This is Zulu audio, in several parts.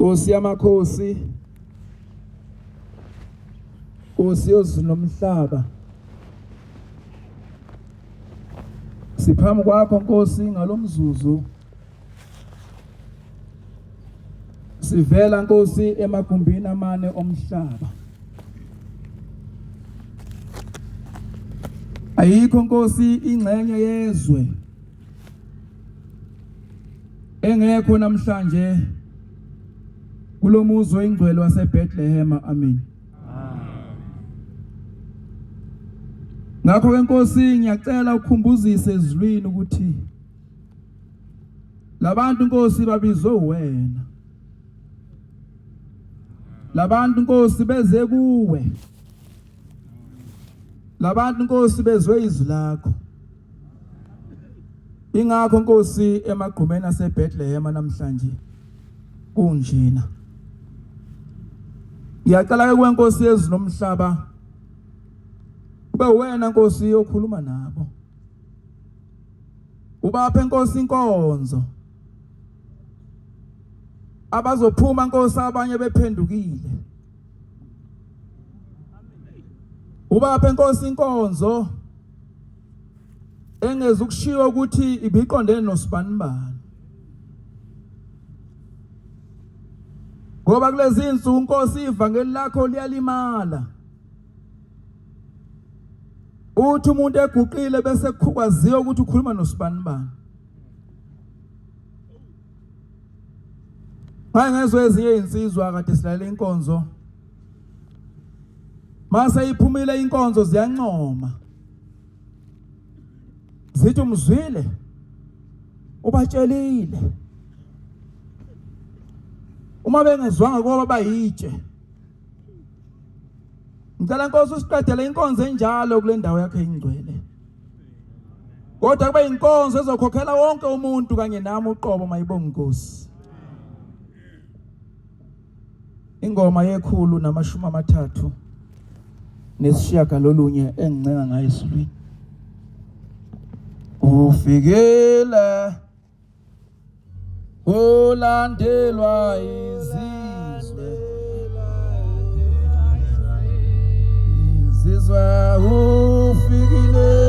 Nkosi yamakhosi, Nkosi yezulu nomhlaba, siphambi kwakho Nkosi ngalomzuzu sivela Nkosi emagumbini amane omhlaba. Ayikho Nkosi ingxenye yezwe engekho namhlanje kulomuzi oyingcwele wase Bethlehem. Amen. Ngakho ke Nkosi ngiyacela ukukhumbuzise ezulwini ukuthi labantu Nkosi babizwe wena. Labantu Nkosi beze kuwe. Labantu Nkosi bezwe izwi lakho. Ingakho Nkosi emagqumeni ase Bethlehem namhlanje kunjena. Ngiyacela ke kwenkosi yezulu nomhlaba ube wena Nkosi okhuluma nabo. Ubaphe Nkosi INkonzo. Abazophuma Nkosi abanye bephendukile. Ubaphe Nkosi INkonzo engeze ukushiya ukuthi ibiqondene nosibanibani. Ngoba kulezi insuku Nkosi ivangeli lakho liyalimala. Uthi umuntu eguqile bese kukhwaziwa ukuthi ukhuluma nosibanibani. Ngezwe ezinye insizwa kade silalela INkonzo. Mase iphumile INkonzo ziyancoma. Zithi umzwile ubatshelile. Uma bengezwanga ngoba bayitshe. Ngicela Nkosi usiqedele INkonzo enjalo kule ndawo yakhe engcwele. Kodwa kube INkonzo ezokhokhela wonke umuntu kanye nami uqobo mayibonga Nkosi. Ingoma yekhulu namashumi amathathu nesishiyagalolunye engincenga ngayo ezulwini. Ufikela ulandelwa izizwe, izizwe ufikile.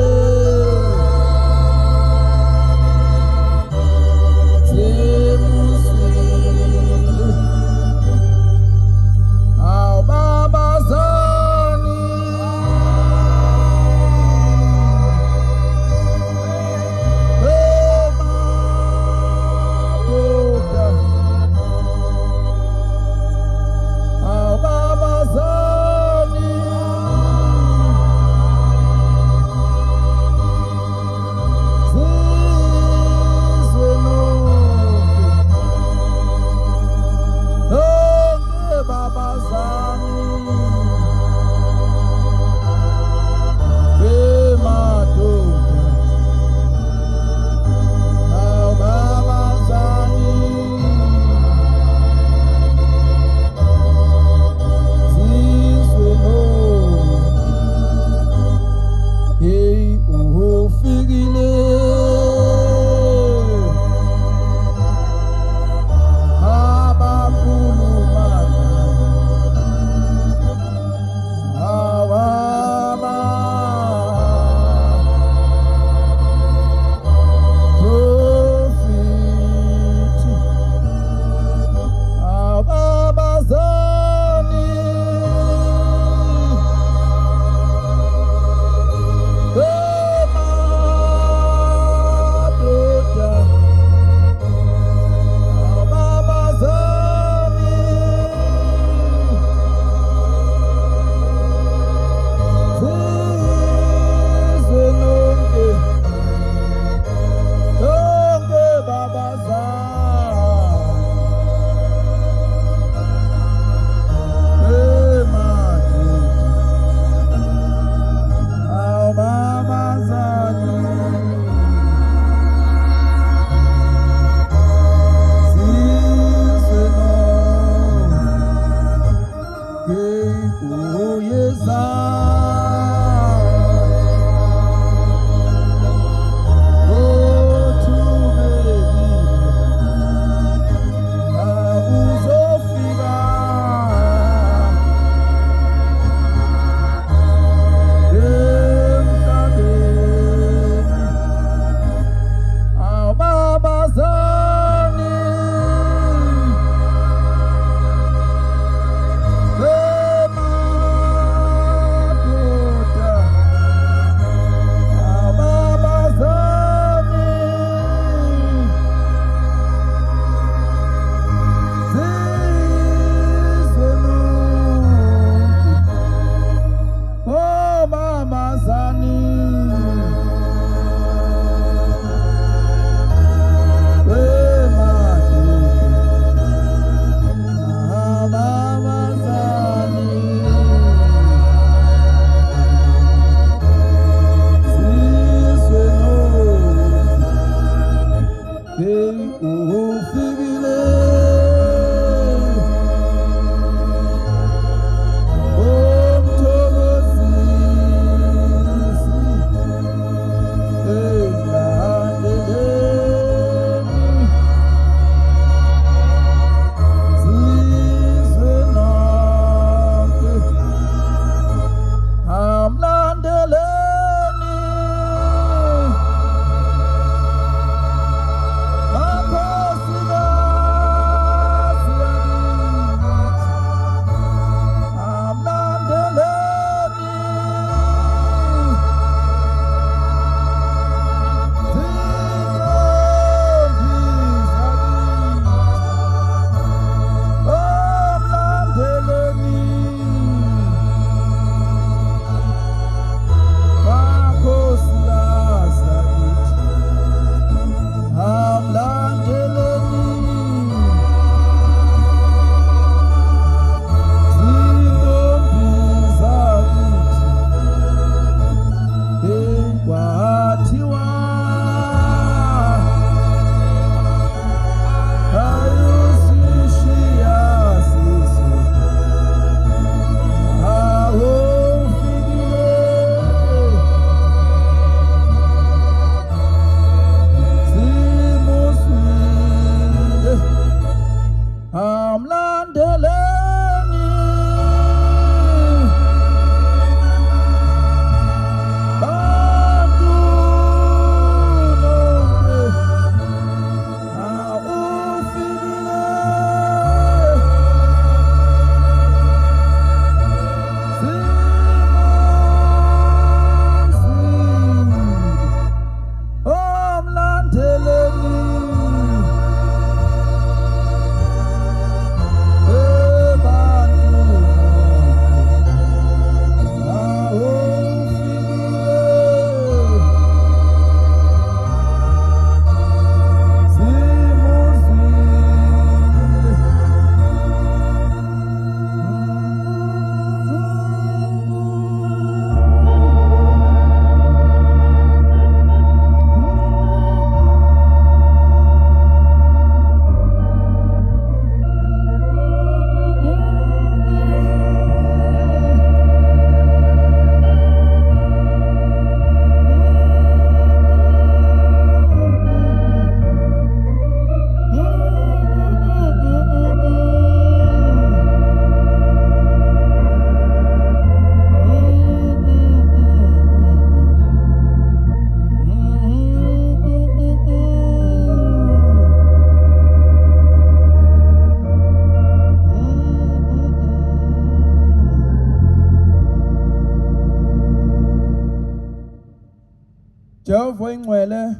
Jehova ingcwele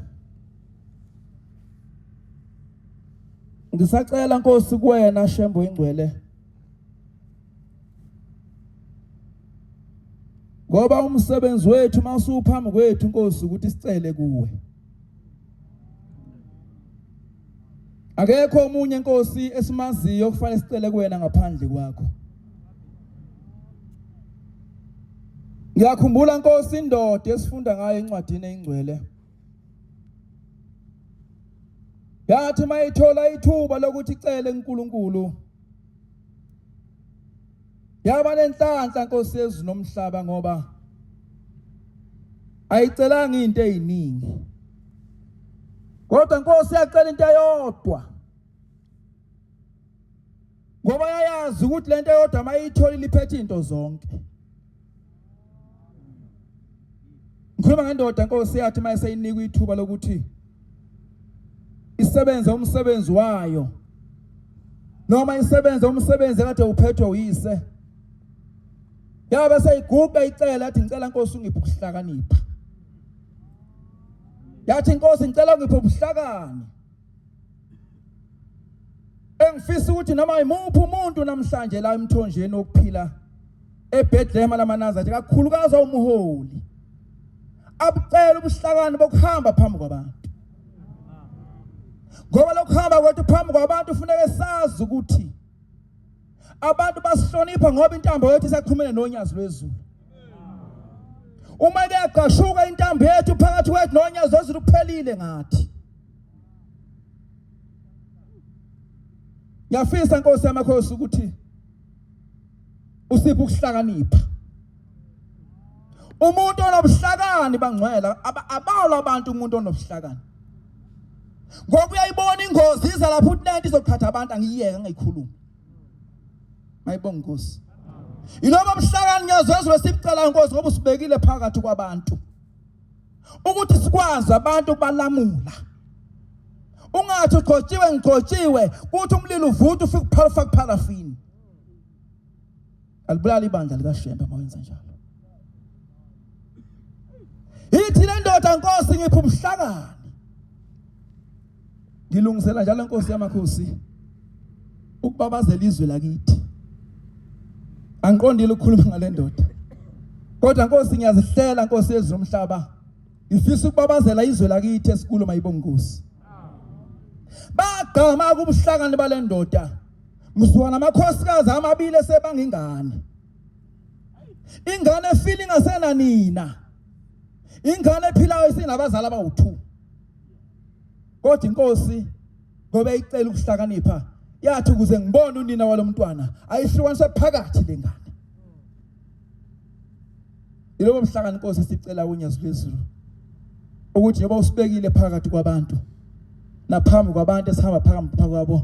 ngisacela Nkosi kuwena Shembe ingcwele ngoba umsebenzi wethu masuphambi kwethu Nkosi ukuthi sicele kuwe akekho umunye Nkosi esimaziyo kufanele sicele kuwena ngaphandle kwakho ngiyakhumbula Nkosi indoda esifunda ngayo encwadini engcwele yathi mayithola ithuba lokuthi icele uNkulunkulu yaba nenhlanhla Nkosi yezulu nomhlaba ngoba ayicelanga into eziningi kodwa Nkosi yacela into eyodwa ngoba yayazi ukuthi lento eyodwa mayithola liphethe into zonke ngikhuluma ngendoda Nkosi yathi mayiseyinika ithuba lokuthi isebenze umsebenzi wayo noma isebenze umsebenzi kade uphethwe uyise yabe seyiguqa icela yathi ngicela Nkosi ungiphe ukuhlakanipha yathi Nkosi ngicela ungiphe ubuhlakani engifisa ukuthi noma imuphi umuntu namhlanje la emthonjeni wokuphila eBethlehem lamaNazaretha kakhulukazi umholi abucela ubuhlakani bokuhamba phambi kwabantu ngoba lokuhamba kwethu phambi kwabantu kufanele sazi ukuthi abantu basihlonipha ngoba intambo yethu isaxhumene nonyazi lwezulu uma kuyaqashuka intambo yethu phakathi kwethu nonyazi lwezulu kuphelile ngathi ngiyafisa Nkosi yamakhosi ukuthi usiphe ukuhlakanipha umuntu onobuhlakani bangcwela abawula abantu umuntu onobuhlakani ngoba uyayibona ingozi iza lapho uthi lento izokuthatha abantu angiyeke ngayikhuluma mayibonga Nkosi iloba ubuhlakani ngiyazwezwe sibicela Nkosi ngoba usibekile phakathi kwabantu ukuthi sikwazi abantu ukubalamula ungathi uqhotshiwe ngiqhotshiwe kuthi umlilo uvutha ufike ufaka parafini alibulala ibandla lika Shembe mawenza njalo ithi le ndoda Nkosi ngiphe ubuhlakani ngilungisela njalo Nkosi yamakhosi ukubabazela izwe lakithi angiqondile ukukhuluma ngale ndoda kodwa Nkosi ngiyazihlela Nkosi yezulu nomhlaba ngifisa ukubabazela izwe lakithi esikhulu mayibonga Nkosi bagama kubuhlakani bale ndoda mswana amakhosikazi amabili sebangingane ingane feeling asena nina ingane ephilayo isinabazali abawu2 kodwa Nkosi ngoba icela ukuhlakanipha yathi ukuze ngibone unina walomntwana ayihlukaniswe phakathi lengane ilobo mhlakani Nkosi sicela unyazi lwezulu ukuthi njengoba usibekile phakathi kwabantu naphambi kwabantu esihamba phakathi kwabo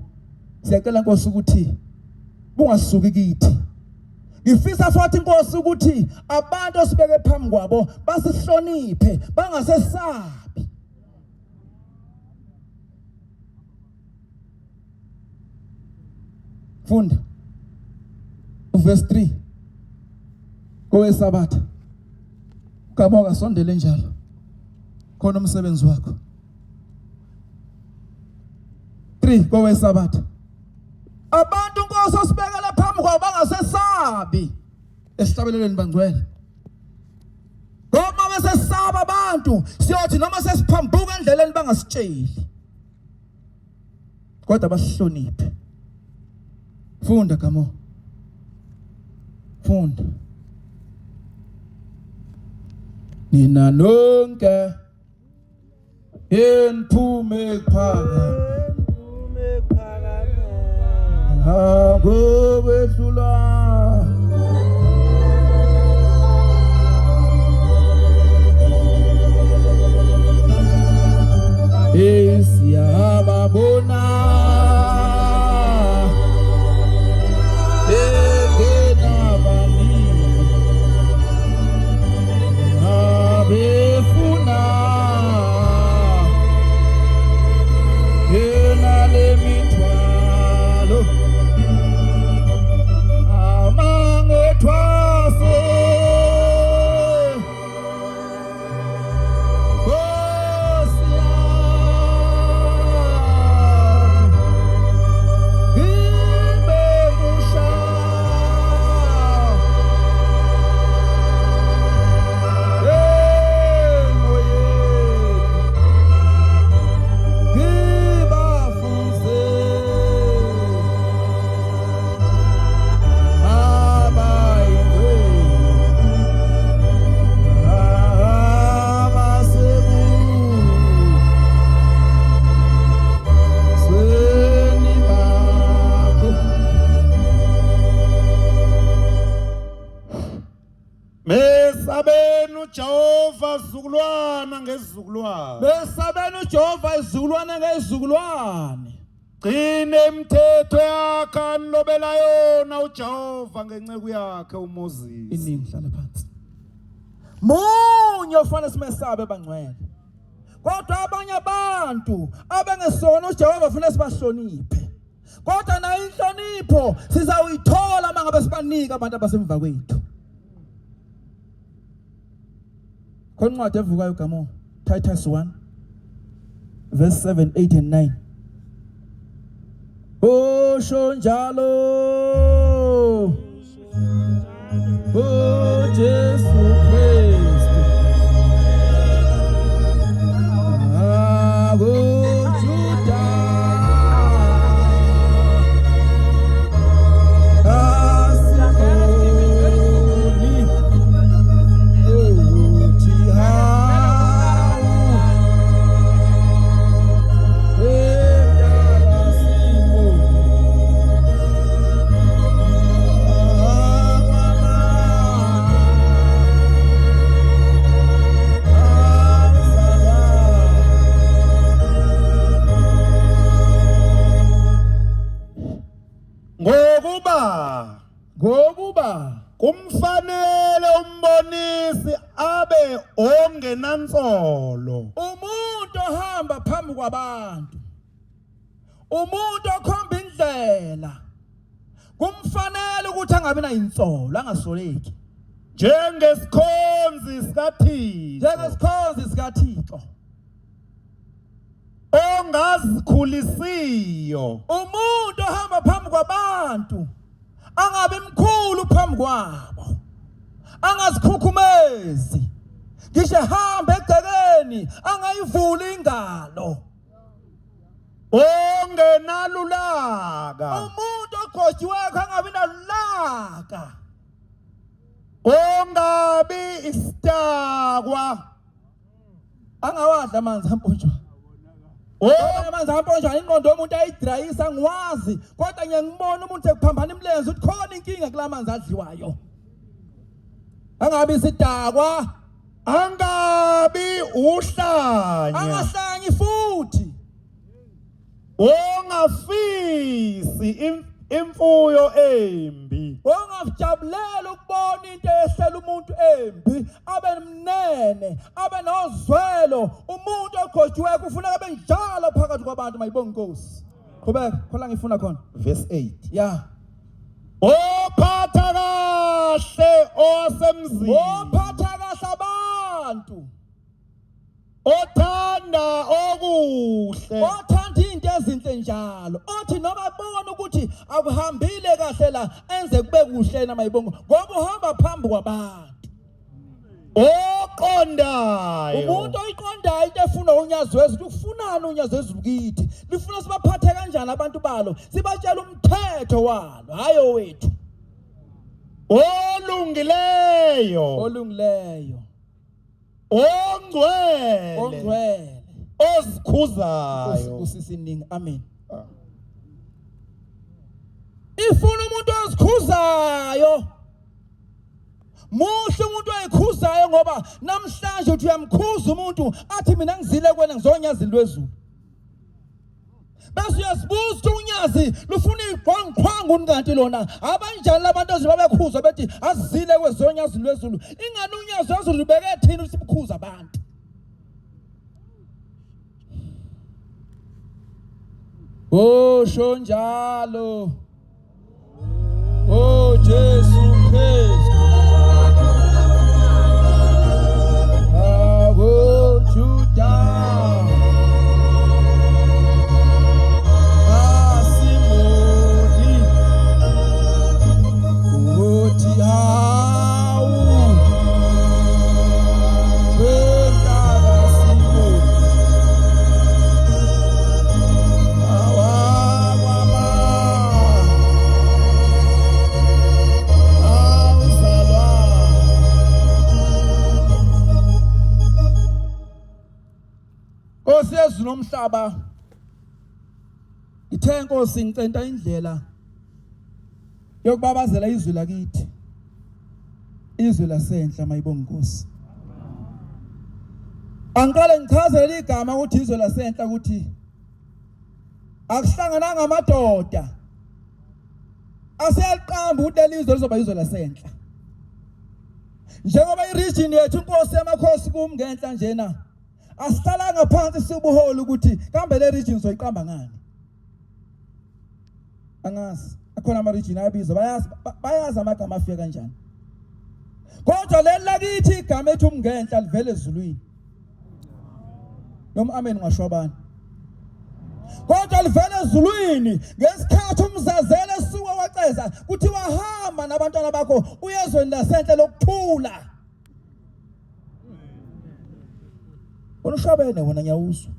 siyacela Nkosi ukuthi bungasuki kithi ngifisa futhi Nkosi ukuthi abantu osibeke phambi kwabo basihloniphe bangasesabi funda verse 3 yeSabatha kamoka sondele njalo khona umsebenzi wakho 3 yeSabatha abantu Nkosi osibekele phambi kwabo bangasesabi esihlabelelweni bangcwele ngoba besesaba abantu siyothi noma sesiphambuka endleleni bangasitsheli kodwa basihloniphe funda kamo funda nina nonke enphume phakathi ngobethule siyababona Oh Jehova zukulwana ngezizukulwana. Besabeni uJehova izizukulwane ngezizukulwane. Gcine imithetho yakhe anilobela yona uJehova ngenceku yakhe uMoses. Iningi hlala phansi. Munye ufanele simesabe bangcwele. Kodwa abanye abantu abangesona uJehova ufuna sibahloniphe. Kodwa na inhlonipho sizawuyithola mangabe sibanika abantu abasemva kwethu. Koncwadi evukayo gamo Titus 1 verse 7, 8 and 9. Osho njalo O Jesu Kristu Juda ngokuba kumfanele umbonisi abe ongenansolo. Umuntu ohamba phambi kwabantu, umuntu okhomba indlela, kumfanele ukuthi angabi na insolo, angasoleki. Njengesikhonzi sikaThixo. Ongazikhulisiyo. Umuntu ohamba phambi kwabantu angabe mkhulu phambi kwabo, angazikhukhumezi, ngisho hamba egcekeni angayivuli ingalo. Ongenalulaka. Umuntu ogojiweko angabi nalulaka. Ongabi isitakwa. Angawadla amanzi amponjwana. Amanzi amponjwana ingqondo yomuntu ayidrayisa ngiwazi, kodwa ngiyangibona umuntu ekuphambana imlenze ukuthi khona inkinga kula manzi adliwayo. Angabi isidakwa, angabi uhlanya, angahlanyi futhi, ongafisi imfuyo embi, ongajabulela ukubona into ehlela umuntu embi, abe mnene, abe nozwelo. Umuntu ogojiwe kufuneka abe njalo phakathi kwabantu. Mayibonge Nkosi. Qhubeka khona ngifuna khona verse 8. Yeah. Ophatha kahle osemzini, ophatha kahle abantu, othanda okuhle, othanda into ezinhle njalo, othi noma bona ukuthi akuhambile kahle la enze kube kuhle na. Mayibonge ngoba uhamba phambi kwabantu. Oqondayo, umuntu oyiqondayo into efuna uNyazi Lwezulu. Ufunani uNyazi Lwezulu kithi? Lifuna sibaphathe kanjani abantu balo? Sibatshela umthetho walo, hayo wethu. olungileyo, ongcwele, ozikhuzayo. Usisiningi. Amen. Ifuna umuntu ozikhuzayo. Muhle umuntu oyikhuzayo, ngoba namhlanje uthi uyamkhuza umuntu athi mina ngizile kwena ngizonyazi Lwezulu. Bese uyasibuza ukuthi unyazi lufuna iqhwanqhwangu kanti lona abanjani labantu azibabekhuzwa bethi azile kwezonyazi Lwezulu. Ingani unyazi Lwezulu libeke thina ukuthi sikhuza abantu? Osho njalo O Jesu Kristu Juda Nkosi nomhlaba, ithe Nkosi ngicenta indlela yokubabazela izwi lakithi, izwi lasenhla. Mayibonge Nkosi. Angqale ngichazele igama ukuthi izwe lasenhla ukuthi akuhlangananga amadoda aseyaqamba ukuthi lelizwe lizoba izwe lasenhla. Njengoba iregion yethu inkosi yamakhosi kumngenhla njena asihlalanga phansi sibuholi ukuthi kambe le region soyiqamba ngani. Angazi akhona ama region abizo bayazi amagama afika kanjani. Kodwa leli lakithi igama ethi umngenhla livele ezulwini. Noma amen ngashwabani. Kodwa livele ezulwini ngesikhathi umzazela esuka waceza kuthi wahamba nabantwana bakho uyezweni lasenhle lokuthula. Unoshwabene wona nyawuzo.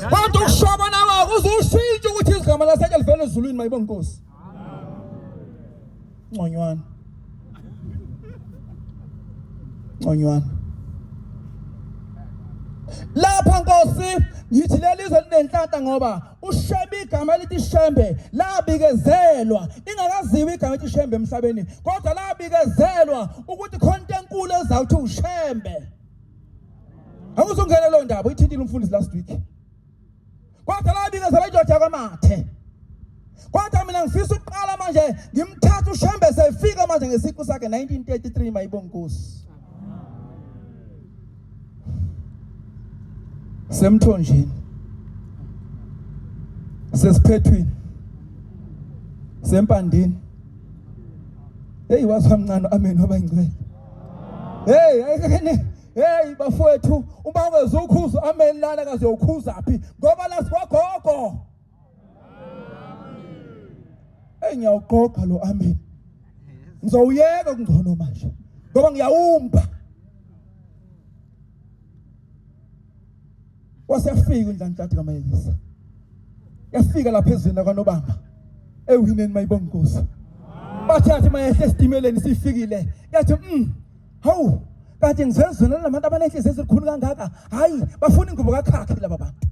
Kodwa ukushwabana wakho uzushintsha ukuthi igama lasenhle livele ezulwini mayibonga Nkosi. Ngonywana. Ngonywana. Lapha Nkosi ngithi lelizwe linenhlanhla ngoba uShembe igama lithi Shembe labikezelwa ingakaziwa igama lithi Shembe emhlabeni kodwa labikezelwa ukuthi khonto enkulu ezawuthi uShembe. Akuzongena lo ndaba uyithintile umfundisi last week. Kodwa labikezelwa idoda kwamathe. Kodwa mina ngifisa ukuqala manje ngimthatha uShembe sefika manje ngesiqu sakhe 1933 mayibonga Nkosi. Semthonjeni sesiphethweni sempandeni hey wasamncane amen wabangcwele hey bafowethu uma ungezukhuza amen lana kaze ukhuza phi ngoba laswagogo hey ngiyawuqoqa lo amen ngizowuyeka kungcono manje ngoba ngiyawumba. Wasefika uNdlanhlanhla kaMayelisa. Yafika lapha ezweni kaNobamba. Ewineni mayibonga Nkosi. Bathathe mayehle esitimeleni sifikile. Yathi hawu kanti ngizezweni labantu abanenhliziyo ezikhulu kangaka. Hayi bafuna ingubo kakhakhi laba bantu.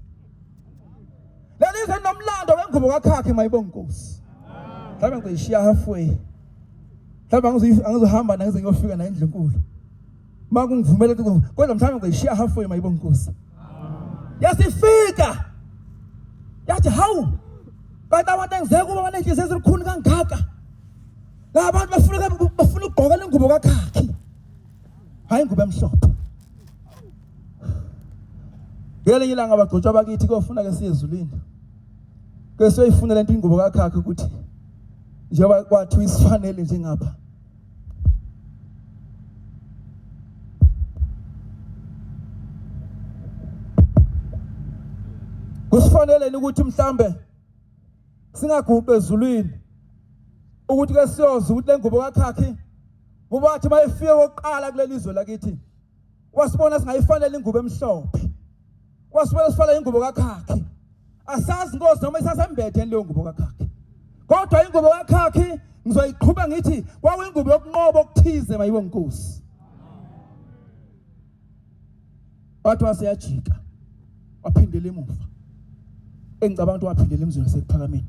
Lelizwe nomlando wengubo kakhakhi mayibonga Nkosi. Mhlawumbe ngizishiya halfway. Mhlawumbe angizohamba nangize ngiyofika na eNdabenkulu. Makungivumela ukuthi kodwa mhlawumbe ngizishiya halfway mayibonga Nkosi. Yasifika yathi hawu kanti abantu engizeke kuba banenhliziyo ezikhulu kangaka la bantu bafuna ukugqoka ingubo kakhakhi hayi ingubo emhlophe. Ngelinye ilanga abagcotshwa bakithi kofuna ke siyezulwini ke soyifuna lento ingubo kakhakhi ukuthi njengoba kwathi isifanele njengapha. Kusifanele ukuthi mhlambe singaguqe ezulwini ukuthi ke siyoza ukuthi lengubo kakhakhi ngoba athi mayefike oqala kulelizwe lakithi wasibona singayifanele ingubo emhlophe wasibona sifanele ingubo kakhakhi asazi Nkosi noma isasembethe leyo ngubo kakhakhi kodwa ingubo kakhakhi ngizoyiqhubha ngithi kwakuyingubo yokunqoba okuthize mayibonga Nkosi. Wathi waseyajika waphindela emuva. Engicabanga ukuthi waphindela emzini wasekuphakameni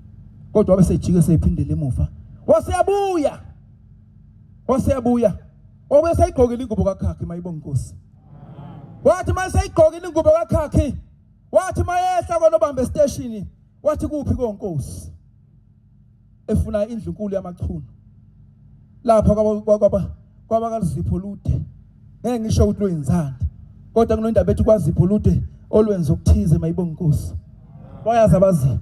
kodwa wabe sejike seyiphindela emuva waseyabuya wabe sayigqokile ingubo kakhakhi mayibonga Nkosi. Wathi mayisayigqokile ingubo kakhakhi wathi mayehla kwanobamba station wathi kuphi konkosi efuna indlu enkulu yamachunu lapha kwaba kaZipho Lude ngeke ngisho ukuthi lo yinzana kodwa kunondaba ethi kwaZipho Lude olwenza ukuthize mayibonga Nkosi. Bayazi abazi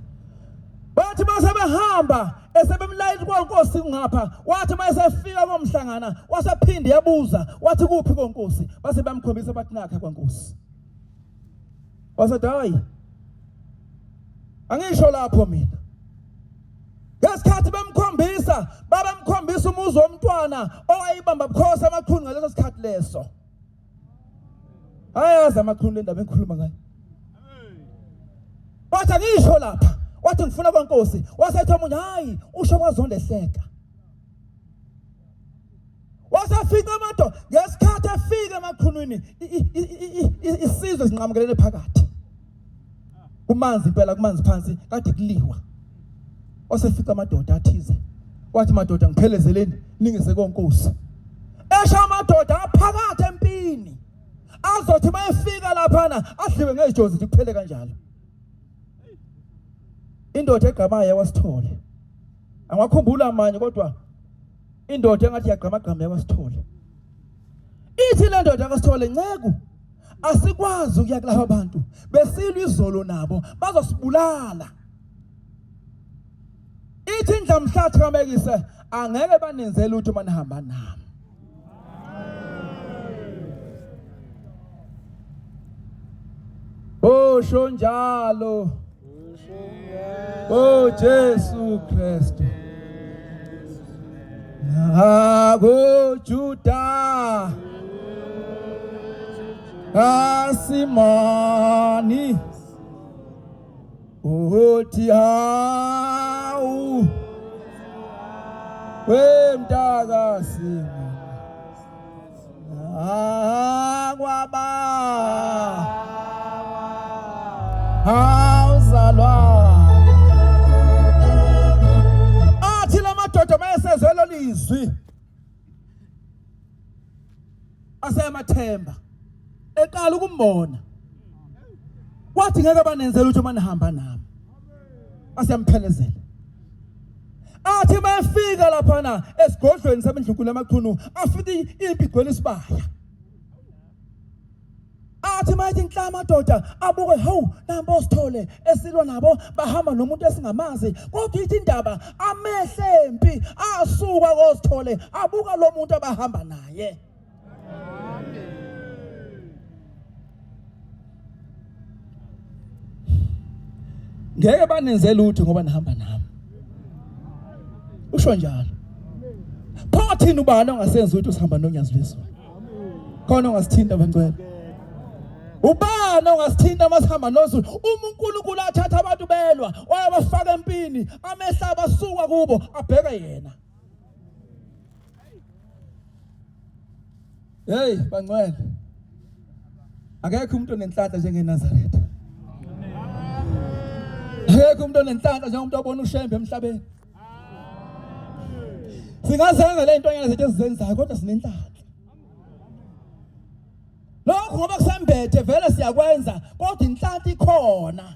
bathi masebehamba esebemlayini kwankosi ngapha wathi mayesefika komhlangana wasephinde yabuza wathi kuphi konkosi base bamkhombisa bathi nakha kwankosi wasethi hayi angisho lapho mina ngesikhathi babamkhombisa umuzi womntwana owayibamba bukhosi amachunu ngaleso sikhathi leso ayazi amachunu le ndaba engikhuluma ngayo. Wathi ngisho lapha wathi ngifuna kwankosi wasethi omunye hayi usho kwazondehleka wasafika amadoda ngesikhathi afika emaqhunwini isizwe sinqamukelele phakathi kumanzi impela kumanzi phansi kade kuliwa wasefika amadoda athize wathi madoda ngiphelezeleni ningise konkosi esha amadoda aphakathi empini azothi mayefika laphana adliwe ngejozi kuphele kanjalo. Indoda egqamayo yawasithole. Angakhumbula manje kodwa indoda engathi yagqama yawasithole. Ithi le ndoda yakasithole nceku asikwazi ukuya kulabo abantu besilwa izolo nabo bazosibulala. Ithi ndlamhlathi kamekise angeke banenzele ukuthi manihamba nami. Osho njalo. Oh Jesu Kristu. Nago Juda. Asimani. Uthi hau. Wemtakasima. Kwaba. Hawuzalwa. Athi lamadoda mayesezwe lo lizwi. Asemathemba. Eqala ukumbona. Wathi ngeke banenzele ukuthi manihamba nami. Asemphelezela. Athi mayefika laphana esigodlweni samendlunkulu amaqhunu afike impi igcwele isibaya. Athi mayithi inhla amadoda abuke hawu nampo sithole esilwa nabo bahamba nomuntu esingamazi kodwa ithi indaba amehle empi asuka kosithole abuka lo muntu abahamba naye. Ngeke banenzele ukuthi ngoba nihamba nami. Usho njalo. Phathini ubani ongasenza ukuthi usihamba noNyazi Lwezulu. Khona ongasithinta bangcwele. Ubani ongasithinta masihamba noZulu. uNkulunkulu athatha abantu belwa wayabafaka empini amehla abasuka kubo abheke yena. Hey bangcwele. Akekho umuntu onenhlanhla njengeNazaretha. Akekho umuntu onenhlanhla njengomuntu obona uShembe emhlabeni. Singazenza le ntonyana zethu esizenzayo kodwa sinenhlanhla. Lokho ngoba kusembethe vele siyakwenza kodwa inhlanhla ikhona.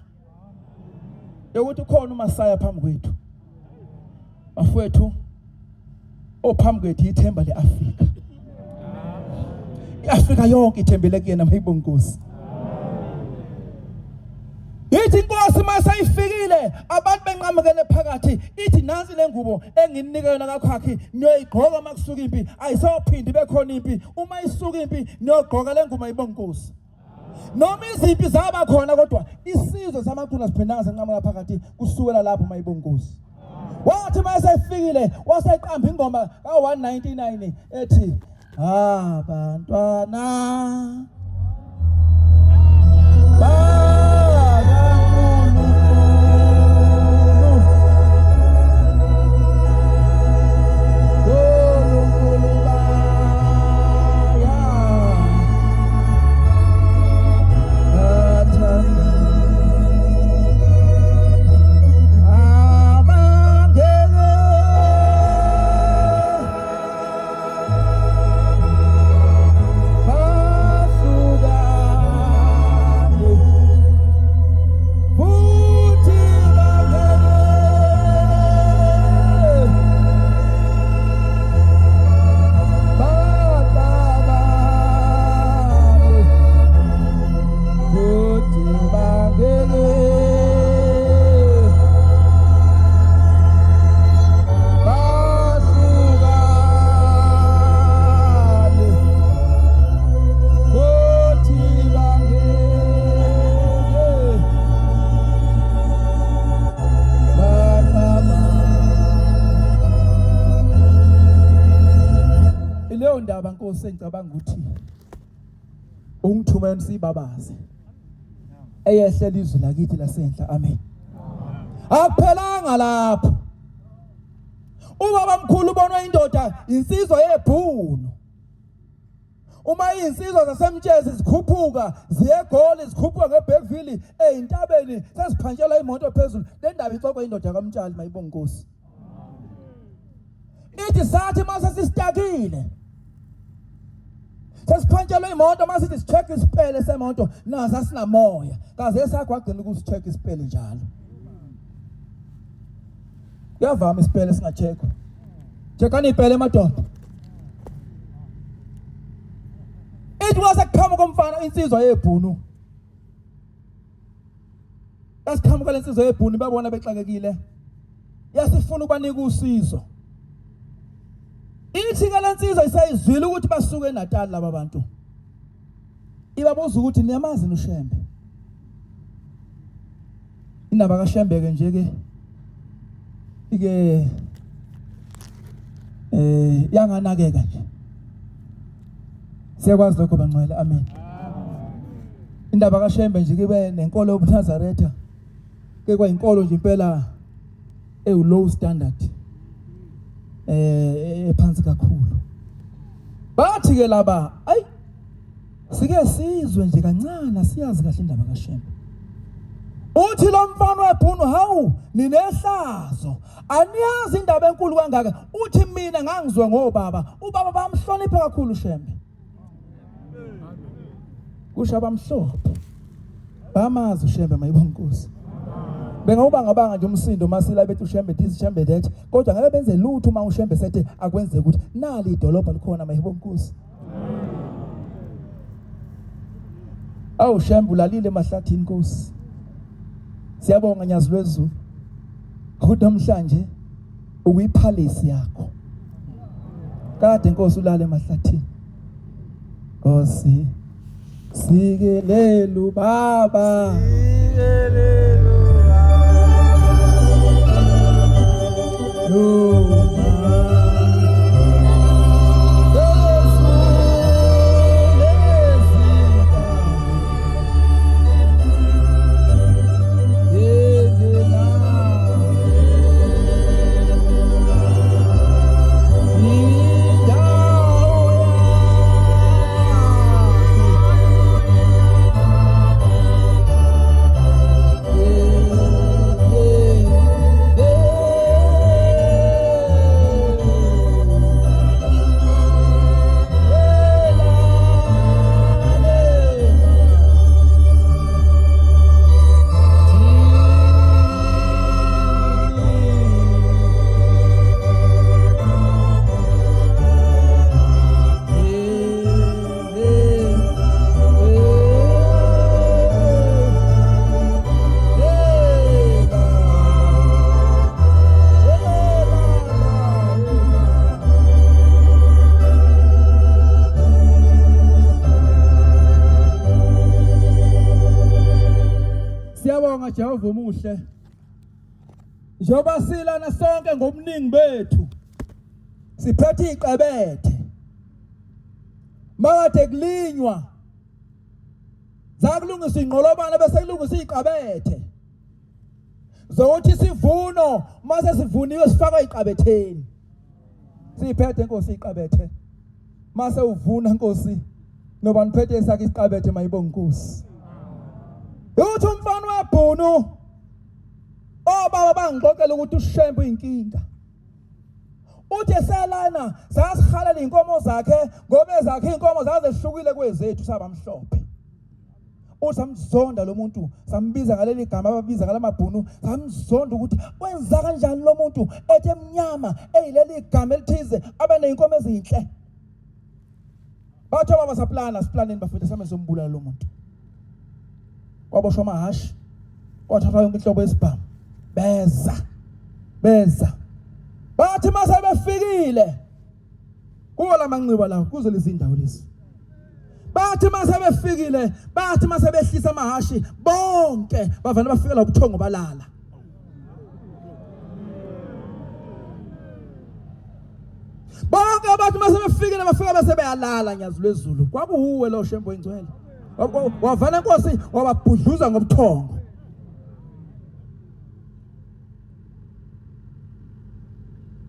Yokuthi ukhona uMasaya phambi kwethu. Bafowethu ophambi kwethu ithemba leAfrika. iAfrika yonke ithembele kuyena mayibonge Nkosi. Ithi inkosi masayifikile abantu benqamukele phakathi ithi nansi lengubo enginika yona kakhakhi niyoyigqoka makusuka impi ayisophindi bekhona impi uma isuka impi niyogqoka lengubo mayibonge Nkosi. Noma izimpi zaba khona kodwa isizwe samaqhuna siphendanga senqamukela phakathi kusukela lapho mayibonge Nkosi. Wathi masayifikile waseqamba ingoma ka199 ethi abantwana indaba Nkosi engicabanga ukuthi ungithumela sibabaze eyehlela izwi lakithi lasenhla. Amen. Akuphelanga lapho. Ubaba mkhulu ubonwa indoda insizwa yebhunu. Uma insizwa zasemtshezi zikhuphuka ziyegoli zikhuphuka ngeBekusindwe eintabeni sesiphanjela imoto phezulu le ndaba ixoxa indoda kaMtshali mayibonge Nkosi. Ithi sathi mase sistakile Sesiphantshelwe imoto masithi sicheck isipele semoto nazi asinamoya. Kaze sakho agcina ukusicheck isipele njalo. Kuyavama isipele singacheckwa. Checkani ipele madoda. Ithi wasekuqhamuka komfana insizwa yebhunu. Yasiqhamuka lensizwa yebhunu babona bexakekile. Yasifuna ukubanika usizo. Ithi ke lensizwa isayizwile ukuthi basuke eNatal laba bantu. Ibabuza ukuthi niyamazi uShembe. Indaba kaShembe ke nje ke ike yanganakeka nje. Siyakwazi lokho bangcwele, amen. Indaba kaShembe nje kube nenkolo lamaNazaretha. Ke kwayinkolo nje impela low standard. Phansi kakhulu. Bathi ke laba, ayi sike sizwe nje kancane siyazi kahle indaba kaShembe. Uthi lo mfana webhunu hawu ninehlazo. Aniyazi indaba enkulu kangaka. Uthi mina ngangizwe ngobaba. Ubaba bamhlonipha kakhulu uShembe. Kusha bamhlophe. Bamazi uShembe mayibonga Nkosi. Bengawubanga nje umsindo masila bethu uShembe this Shembe that kodwa ngabe benze lutho uma uShembe sethe akwenze ukuthi nali idolobha likhona mayibonga Nkosi. Awu Shembe ulalile emahlathini Nkosi. Siyabonga Nyazi Lwezulu. Ukuthi namhlanje ukuyiphalisi yakho. Kade Nkosi ulale emahlathini. Nkosi sikelelu baba. Jehova umuhle. Njoba silana sonke ngomningi bethu. Siphethe iqebethe. Mawade kulinywa. Zakulungisa ingqolobana bese kulungisa iqebethe. Zokuthi sivuno mase sivuniwe sifaka iqabetheni. Siphethe Nkosi iqabethe. Mase uvuna Nkosi. Noba niphethe esakhe isiqabethe mayibonga Nkosi. Uthi umfana webhunu obaba bangixoxela ukuthi uShembe uyinkinga. Uthi eselana sasihalela inkomo zakhe ngoba ezakhe inkomo zazehlukile kwezethu sabamhlophe. Uthi samzonda lo muntu sambiza ngaleli gama ababiza ngalamabhunu samzonda ukuthi wenza kanjani lo muntu ethe emnyama eyileli gama elithize abaneyinkomo ezinhle. Batho baba siplaneni bafuthe same sombulala lo muntu. Kwaboshwa amahashi kwathatha yonke inhlobo yesibhamu beza bathi mase befikile kuwo lamanxiba lawo kuzo lezi indawo lezi bathi mase befikile bathi mase behlisa amahashi bonke bavana bafika la kuthongo balala bonke bathi mase befikile bafika bese beyalala Nyazi Lwezulu kwakuwe lo Shembe oyingcwele wavana Nkosi wababhudluza ngobuthongo.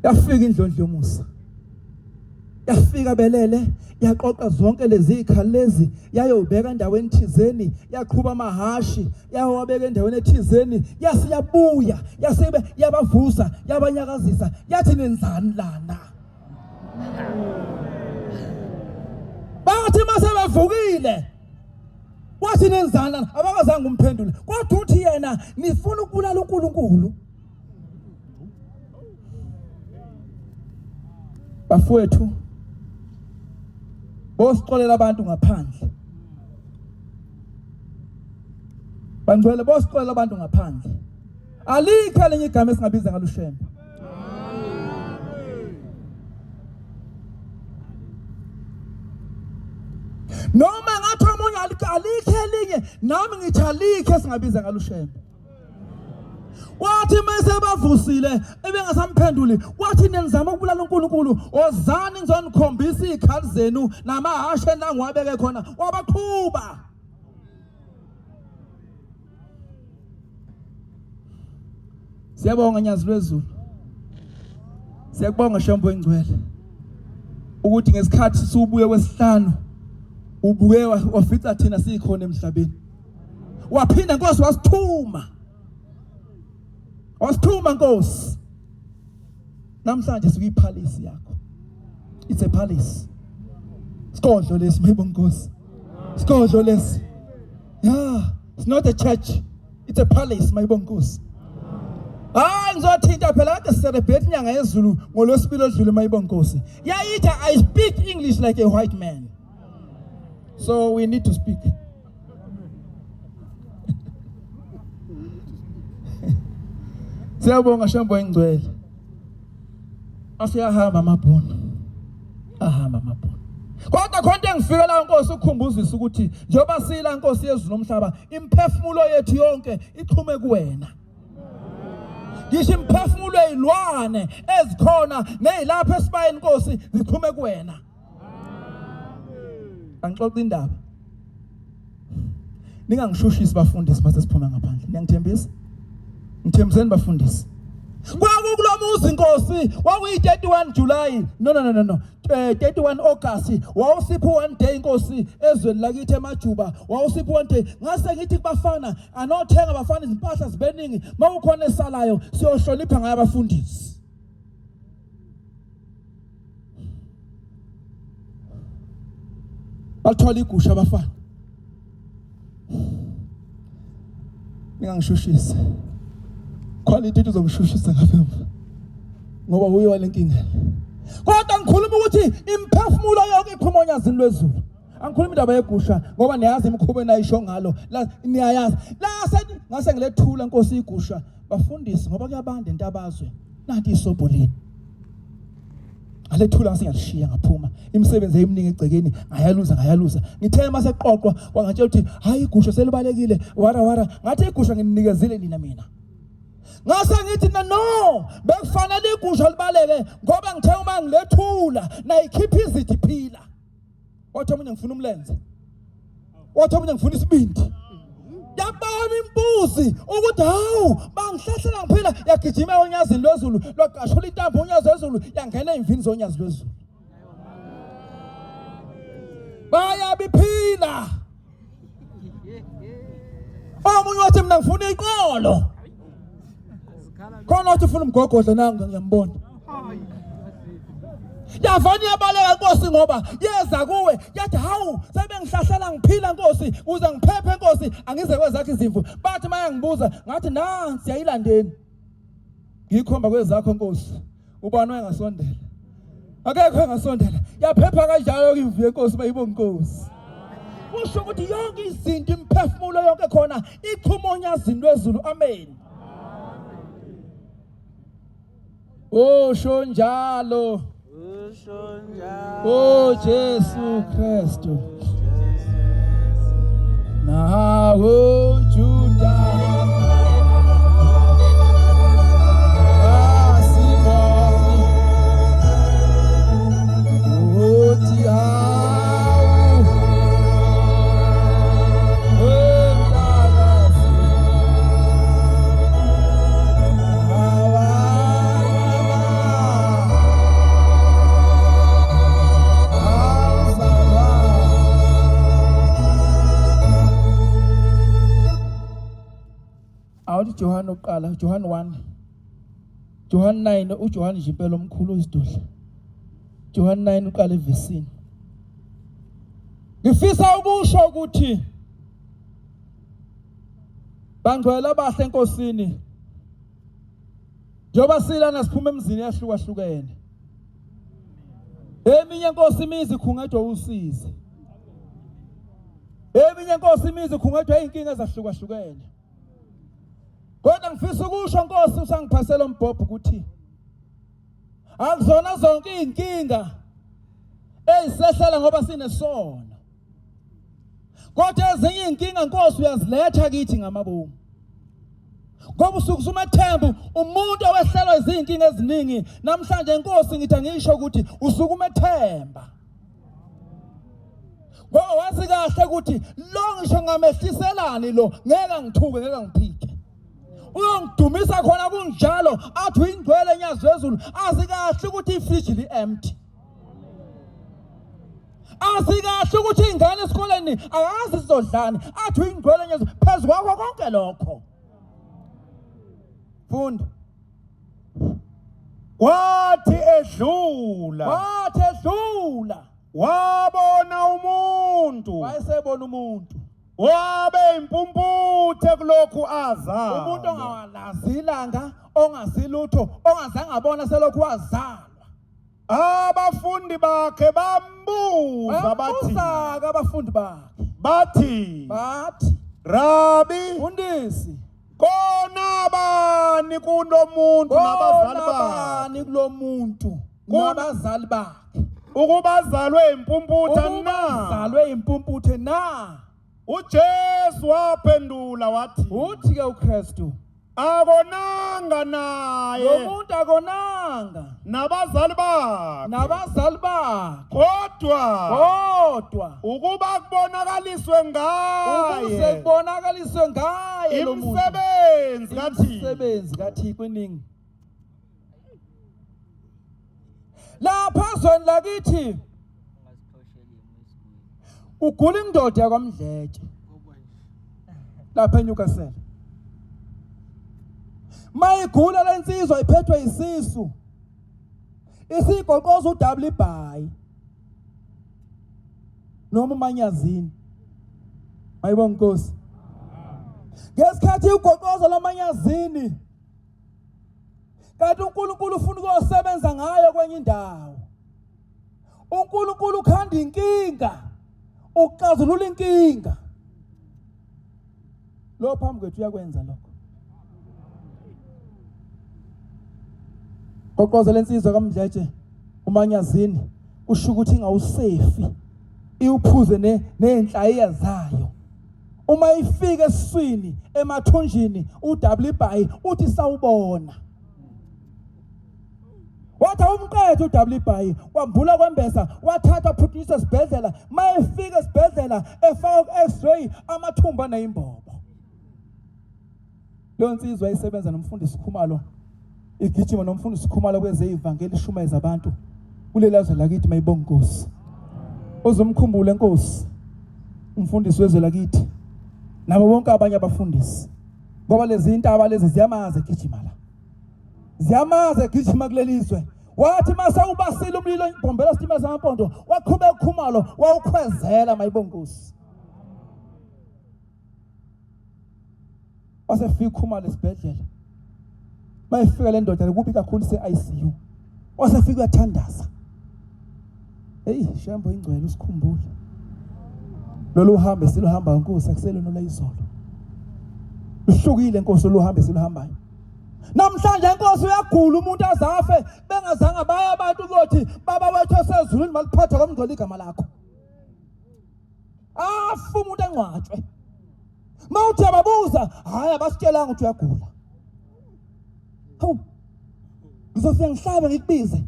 Yafika indlondlo yomusa. Yafika belele, yaqoqa zonke lezi ikhali lezi, yayobeka endaweni thizeni, yaqhuba amahashi, yawabeka endaweni ethizeni, yasiyabuya, yasibe yabavusa, yabanyakazisa, yathi nenzani lana. bathi mase bavukile wathi nenzana abakazange umphendule kodwa uthi yena nifuna ukubulala uNkulunkulu. Bafowethu bosixolela abantu ngaphandle, bangcwele bosixolela abantu ngaphandle, alikho lenye igama esingabiza ngalo Shembe. Noma ngathi omunye alikho elinye, nami ngithi alikho esingabiza ngalo Shembe. Wathi mase bavusile ebengasamphenduli wathi nenzama ukubulala uNkulunkulu, ozani ngizonikhombisa izikhali zenu namahashe nangwabeke khona wabaqhuba. Siyabonga uNyazi Lwezulu, siyabonga Shembe engcwele ukuthi ngesikhathi sibuye kwesihlanu ubuye wafica thina sikhona emhlabeni, waphinda Nkosi wasithuma Nkosi. Namhlanje sikuyipalace yakho. It's a palace. Sikodlo lesi mayibonga Nkosi. Sikodlo lesi. Yeah, it's not a church. It's a palace mayibonga Nkosi. Ngizothinta phela kade celebrate inyanga yeZulu ngolosibili odlule mayibonga Nkosi. Yayithi I speak English like a white man. So we need to speak. Siyabonga Shembe engcwele. Asiyahamba amabhono. Ahamba amabhono. Kodwa khonto engifika la Nkosi ukukhumbuzisa ukuthi njoba sila Nkosi yeZulu nomhlaba, imphefumulo yethu yonke iqhume kuwena. Ngisho imphefumulo ezilwane ezikhona nezilapha esibayeni Nkosi ziqhume kuwena. Angixoxa indaba. Ningangishushisi bafundisi mase siphuma ngaphandle. Ngiyangithembisa. Ngithembiseni bafundisi. Kwakulomuzi Nkosi kwakuyi 31 July. No. 31 August. Wawusipho one day Nkosi ezweni lakithi emajuba. Wawusipho one day. Ngase ngithi kubafana anothenga bafana izimpahla zibeningi. Mawukhona esalayo siyohlonipha ngaye abafundisi. Bathola igusha abafana. Ningangishushisi. Quality uzongishushisa ngapha. Ngoba uye walenkinga. Kodwa ngikhuluma ukuthi imphefumulo yonke iqhuma uNyazi Lwezulu. Angikhuluma indaba yegusha ngoba niyazi imkhubo enayisho ngalo. La niyayazi. La ngase ngilethula Nkosi igusha bafundisi ngoba kuyabanda ENtabazwe. Nanti isobholeni. Alethula ngase ngalishiya ngaphuma. Imisebenzi eyiminingi egcekeni ngayaluza. Ngithe mase qoqwa wangatshela ukuthi hayi igusha selibalekile wara ngathi igusha nginikezile mina. Ngase ngithi no bekufanele igusha libaleke ngoba ngithe uma ngilethula nayikhipha izithi phila. Wathi omunye ngifuna umlenze. Wathi omunye ngifuna isibindi. Yabona imbuzi ukuthi hawu bangihlahlela ngiphila yagijima uNyazi Lwezulu lwaqashula intambo uNyazi Lwezulu yangena ezimvini zoNyazi Lwezulu. Bayabiphila. Omunye wathi mina ngifuna iqolo. Khona uthi ufuna umgogodla nanga ngiyambona. Yavani yabaleka Nkosi ngoba yeza kuwe yathi hawu sebengihlahlela ngiphila Nkosi uze ngiphephe Nkosi angize kwezakhe izimvu. Bathi mayangibuza ngathi nansi yayilandeni. Ngikhomba kwezakho Nkosi. Ubani engasondela. Akekho engasondela. Yaphepha kanjalo imvu yeNkosi bayibonga Nkosi. Kusho ukuthi yonke izinto imphefumulo yonke khona iqhuma uNyazi Lwezulu. Amen. Usho njalo. Oh Jesu Kristu. Nawo Juda. Asiboni. Uti hawo. Wendagasi. Awuthi John oqala John 1 John 9 uJohn nje impela omkhulu isidudla. John 9 uqala evesini. ngifisa ukusho ukuthi bangcwele bahle enkosini njoba silana siphuma emzini yahlukahlukene eminye inkosi imizi khungedwa usize eminye inkosi imizi khungedwa inkinga ezahlukahlukene kodwa ngifisa ukusho Nkosi usangiphasela umbhobho ukuthi akuzona zonke inkinga ezisehlela ngoba sinesono kodwa ezinye inkinga Nkosi uyaziletha kithi ngamabomu ngoba usuku umethembu umuntu owehlalwa izinkinga eziningi namhlanje Nkosi ngithi ngisho ukuthi usuku umethemba ngoba wazi kahle ukuthi lo ngisho ngamehliselani lo ngeke ngithuke ngeke ngiphike uyongidumisa khona kunjalo athi uyingcwele nyazi lwezulu azi kahle ukuthi ifriji li-empty azi kahle ukuthi ingane esikoleni akazi sizodlani athi uyingcwele nyazi phezu kwakho konke lokho funda wathi edlula wabona umuntu wayesebona umuntu wabe impumputhe kulokhu azalwa umuntu ongalazi ilanga ongazilutho ongazange abona selokhu wazalwa abafundi bakhe bambuza abafundi bakhe bathi Rabi fundisi kona bani kulo muntu nabazali bakhe bani kulo muntu nabazali bakhe ukuba zalwe impumputhe na uJesu waphendula wathi uthi ke uKristu akonanga naye lo muntu akonanga nabazali bakhe kodwa ukuba kubonakaliswe ngaye imisebenzi kaThixo iningi lapha ezweni lakithi ugula indoda yakwamdletshe lapha eNyukasela mayigula lensizwa iphethwe isisu isigoqoza udouble by noma umanyazini ayibona Nkosi ngesikhathi ugoqoza lamanyazini kanti uNkulunkulu ufuna ukusebenza ngayo kwenye indawo uNkulunkulu ukhanda inkinga ukuxazulula inkinga lo phambi kwethu uyakwenza lokho qoqoza lensizwa kaMdletshe umanyazini kusho ukuthi ingawusefi iuphuze nenhlayiya zayo uma ifika esiswini emathunjini udouble by uthi sawubona wathi umqedwe udouble by wambula kwembesa wathatha phuthisa esibhedlela mayefika esibhedlela efaka x-ray amathumba nayimbobo lo nsizwa isebenza nomfundisi Khumalo igijima nomfundisi Khumalo kweze ivangeli shumeza abantu kulelazwe lakithi mayibonga Nkosi uzumkhumbule Nkosi umfundisi wezwe lakithi nabo bonke abanye abafundisi ngoba lezi intaba lezi ziyamaze gijima kulelizwe wathi mase ubasile umlilo imbombela sitima zamampondo waqhubeka Khumalo wawukhwezela mayibonga Nkosi wasefika Khumalo esibhedlela mayifika le ndoda kubi kakhulu se-ICU wasefika uyathandaza Shembe ingcwele usikhumbule lolu hambe siluhamba Nkosi akusele nola izolo uhlukile Nkosi oluhambe siluhambayo namhlanje Nkosi uyagula umuntu azafe bengazange baya abantu ukuthi baba wethu osezulwini maliphatha komngcwele igama lakho afu umuntu engcwatshwe mawuthi ababuza hayi abasitshelanga ukuthi uyagula hawu ngizofika ngihlabe ngikubize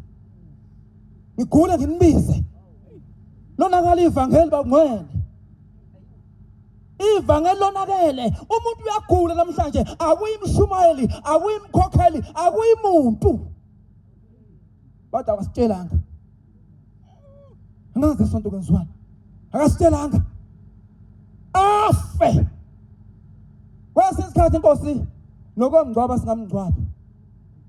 ngigule nginibize lonakala ivangeli bangcwele ivangeli lonakele umuntu uyagula namhlanje akuyimshumayeli akuyimkhokheli akuyimuntu bathi abasitshelanga angazi isonto kwenziwani akasitshelanga afe kwesinye isikhathi Nkosi nokomngcwaba singamngcwaba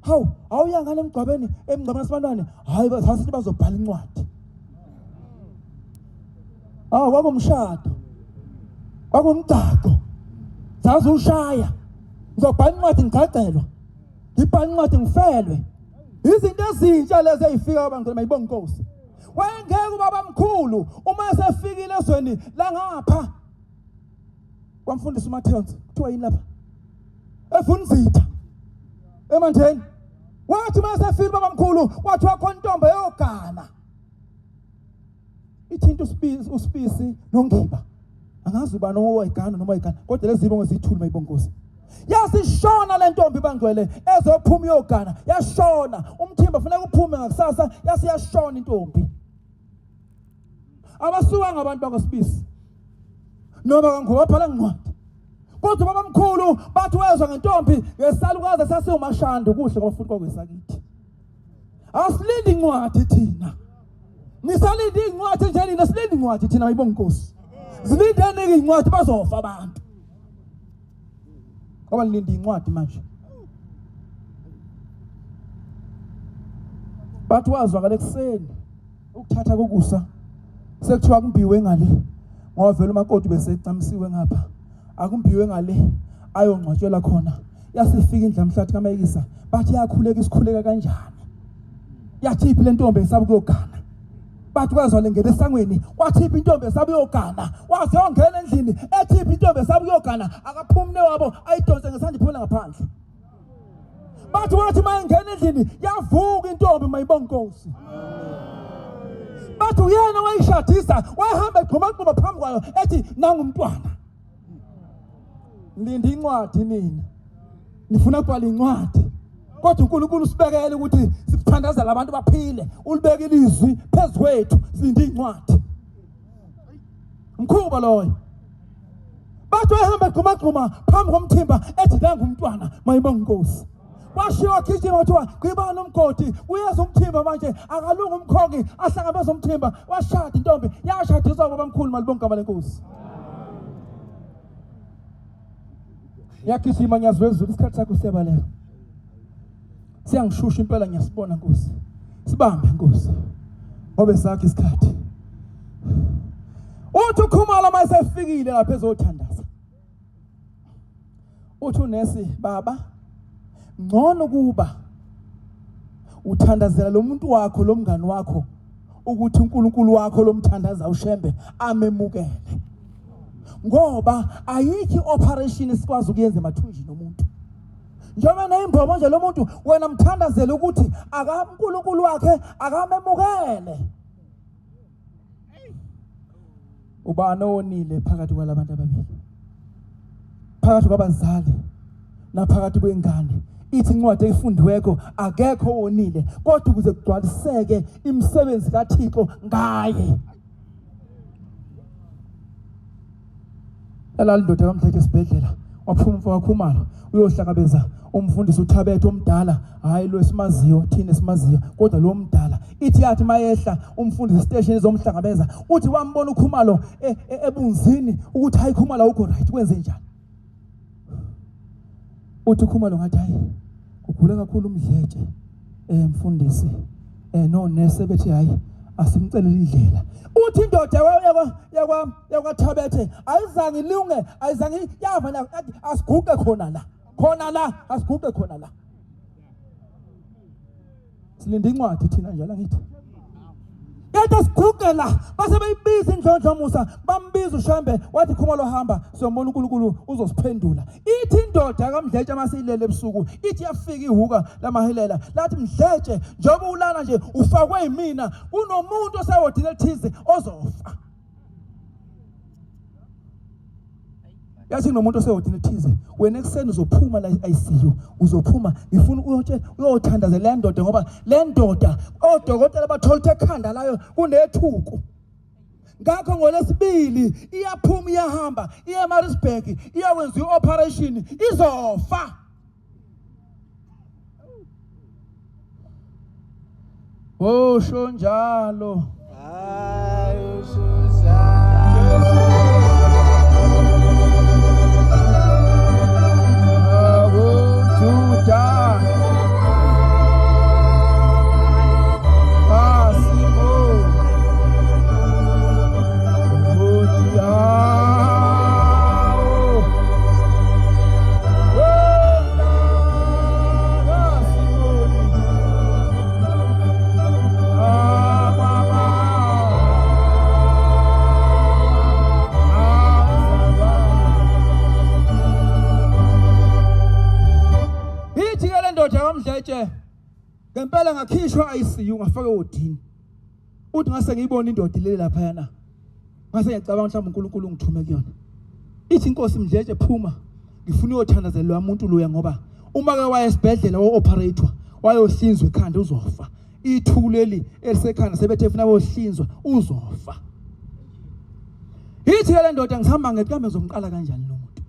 hawu awuyangana emgcwabeni sabantwana hayi basithi bazobhala incwadi kwakumshado. Kwakumgaqo. Zazi ushaya. Ngizobhala incwadi ngigacelwa. Ngibhala incwadi ngifelwe. Izinto ezintsha lezi ezifika abantu mayibonga inkosi. Wayengeke ubaba mkhulu uma esefikile ezweni la ngapha. Kwamfundisa uMathewonsi kuthiwa yini lapha? Efunzitha. Emandeni. Wathi uma esefika ubaba mkhulu wathi wakhona intombi eyogana. Ithinta uSpisi noNgiba. Angazi uba nowayigana noma ayigana kodwa lezi zibongo zithuli mayibonga inkosi. Yasishona le ntombi bangcwele ezophuma iyogana yashona umthimba ufuna kuphume ngakusasa yasiyashona intombi. Abasuka ngabantu bakwaSpisi noma kangobaphala incwadi kodwa baba mkhulu bathi wezwa ngentombi ngesalukazi sasewumashando kuhle kwafuthi kwakwesakithi. Asilindi incwadi thina nisalindi incwadi nje nina silindi incwadi thina mayibonga inkosi. Zilindene incwadi bazofa abantu. Ngoba lindi incwadi manje. Bathi wazwakala ekuseni ukuthatha kokusa sekuthiwa kumbiwe ngale ngoba vele umakoti bese ecamisiwe ngapha akumbiwe ngale ayongcwatshela khona yasifika indla mhlathi kaMayikisa bathi yakhuleka isikhuleka kanjani yathiphi le ntombi esaba kuyogana bathi kwazwa lengene esangweni wathiphi intombi esaba kuyogana waze ongena endlini ethiphi intombi esaba kuyogana akaphumne wabo ayidonse ngesandla iphumela ngaphandle bathi wathi mayengena endlini yavuka intombi mayibonga inkosi. Bathi uyena wayishadisa wahamba egqumagquma phambi kwayo ethi nangumntwana. Lindi incwadi nina nifuna ukubhala incwadi kodwa uNkulunkulu usibekele ukuthi sithandazela abantu baphile ulibeka ilizwi phezukwethu sindi incwadi mkhuba loyo. Bathi wahamba egqumagquma phambi komthimba ethi nangumntwana mayibonga inkosi. Washiwa kitchen wathiwa qibana umgodi uyeza umthimba manje akalunga umkhongi ahlangabeza umthimba washada intombi yashadiswa baba mkhulu malibonga igama lenkosi. Yakishima UNyazi Lwezulu isikhathi sakho siyabaleka. Siyangishusha impela ngiyasibona inkosi. Sibambe inkosi. Ngobe sakhe isikhathi. Uthi ukhumala mayesefikile lapha ezothandaza. Uthi unesi baba ngcono kuba uthandazela lo muntu wakho lo mngani wakho ukuthi uNkulunkulu wakho lomthandaza uShembe amemukele ngoba ayikho operation esikwazi ukuyenza emathunjini omuntu njengoba neyimbobo nje lo muntu wena mthandazela ukuthi akaNkulunkulu wakhe akamemukele. Ubani onile phakathi kwalabantu ababili phakathi kwabazali naphakathi kwengane ithi incwadi eyifundiweko akekho wonile kodwa ukuze kugcwaliseke imisebenzi kaThixo ngaye. Indoda kamthethe esibhedlela waphuma wakhumala uyohlangabeza umfundisi uThabethe omdala hayi lo esimaziyo thina esimaziyo kodwa lo omdala ithi yathi mayehla umfundisi station izomhlangabeza uthi wambona ukhumalo ebunzini ukuthi hayi khumala ukho right kwenze njani. Uthi ukhumalo ngathi hayi ugula kakhulu umdletshe mfundisi no nese bethi hayi asimcelele indlela. Uthi indoda yakwaThabethe ayizange ilunge ayizange yava na asiguqe khona la asiguqe khona la. Silinde incwadi thina njalo ngithi yedwa siguqe la base beyibiza indlondlo Musa bambiza uShembe wathi khumalo hamba siyobona uNkulunkulu uzosiphendula. Ithi indoda kaMdletshe amasiyilele ebusuku ithi yafika ihuka lamahelela lathi Mdletshe njengoba ulana nje ufakwe yimina kunomuntu osewodile ethize ozofa. Yathi kunomuntu osewodile ethize wena ekseni uzophuma la ICU uzophuma ngifuna uyothandazela le ndoda ngoba le ndoda odokotela bathola ekhanda layo kunethuku. Ngakho ngolesibili iyaphuma iyahamba iya eMaritzburg iyakwenza ioperation izofa. Oh shonjalo hayi shonjalo ndoda kaMdletshe ngempela ngakhishwa ICU ngafaka odini. Uthi ngase ngiyibona indoda ilele lapha yana. Ngase ngiyacabanga mhlawumbe uNkulunkulu ngithume kuyona. Ithi inkosi Mdletshe phuma ngifuna uyothandazelwa umuntu loya ngoba uma ke waya esibhedlela wo-operator wayohlinzwa ekhanda uzofa. Ithuleli elisekhanda sebethe ufuna bohlinzwa uzofa. Ithi le ndoda ngisihamba ngekambe zomqala kanjani lo muntu.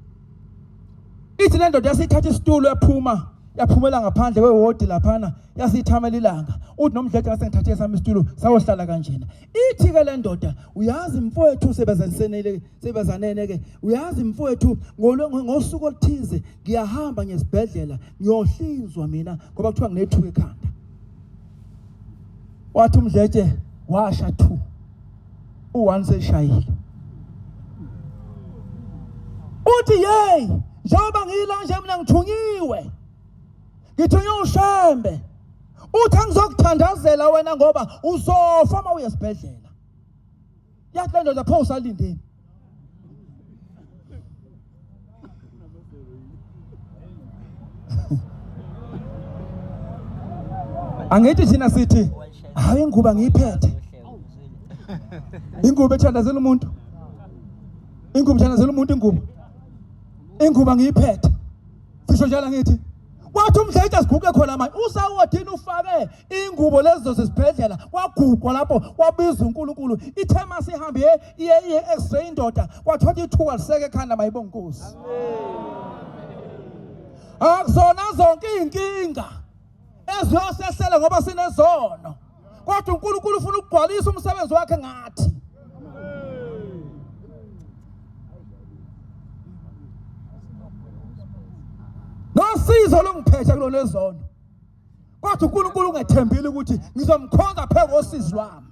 Ithi le ndoda yasithatha isitulo yaphumela ngaphandle kwewodi laphana yasithamela ilanga. Uthi noMdletshe ngase sami isitulo sayohlala kanjena. Ithi ke le ndoda uyazi mfowethu sebezanene ke uyazi mfowethu ngosuku oluthize ngiyahamba ngesibhedlela ngiyohlinzwa mina ngoba kuthiwa nginethuka ekhanda. Wathi uMdletshe washa 2 u1 seshayile. Uthi hey njengoba ngiyila nje mina ngithunyiwe. Ngithunywe uShembe. Uthi angizokuthandazela wena ngoba uzofa uma uye esibhedlela. Yathi le ndoda pho usalindeni. Angithi thina sithi hayi inguba ngiyiphethe. Inguba ethandazela umuntu. Inguba ethandazela umuntu inguba. Inguba ngiyiphethe. Sisho njalo ngithi wathi uMdletshe asiguqe khona manje usawodini ufake ingubo lezo zesibhedlela wagugwa lapho wabiza uNkulunkulu ithema sihambe iye x-ray indoda wathola ithuka liseke ekhanda mayibonga Nkosi. Akuzona zonke inkinga eziyosehlela ngoba sinezono kodwa uNkulunkulu ufuna ukugcwalisa umsebenzi wakhe ngathi. Nosizo longiphethe kulona lezono. Kodwa uNkulunkulu ungethembile ukuthi ngizomkhonza phela ngosizo lwami.